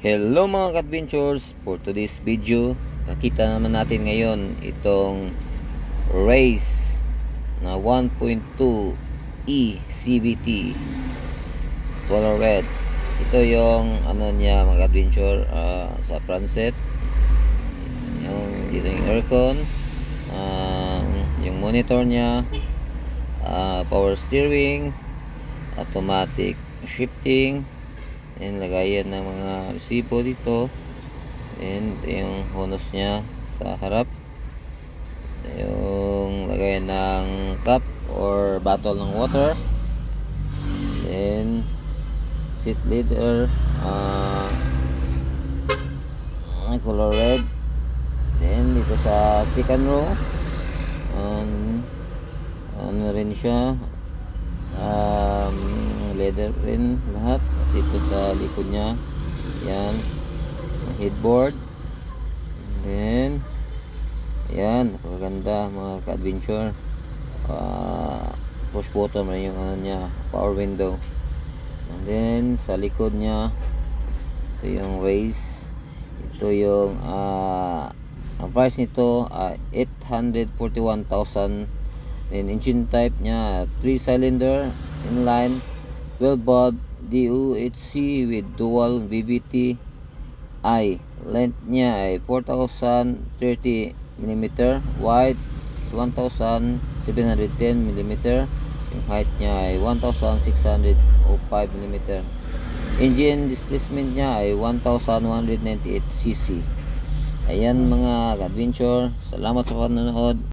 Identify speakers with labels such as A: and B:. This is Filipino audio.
A: Hello mga ka-adventures, for today's video nakita naman natin ngayon itong race na 1.2 CVT color red. Ito yung ano niya mga adventure, sa front set, yung dito yung aircon, yung monitor niya, power steering, automatic shifting, and lagayan ng mga resibo dito, and yung honus nya sa harap, yung lagayan ng cup or bottle ng water, then seat leader, color red. Then dito sa second row, ano rin siya, leather rin lahat. At dito sa likod nya, yan, headboard. And then yan, napakaganda mga ka-adventure. Push button rin yung ano nya, power window. And then sa likod nya, ito yung waist. Ito yung ang price nito 841,000. Then engine type nya 3 cylinder inline 12 valve DOHC with dual VVT I. Length nya ay 4,030 mm, wide is 1,710 mm, yung height nya ay 1,605 mm. Engine displacement nya ay 1,198 cc. Ayan mga adventure, salamat sa panonood.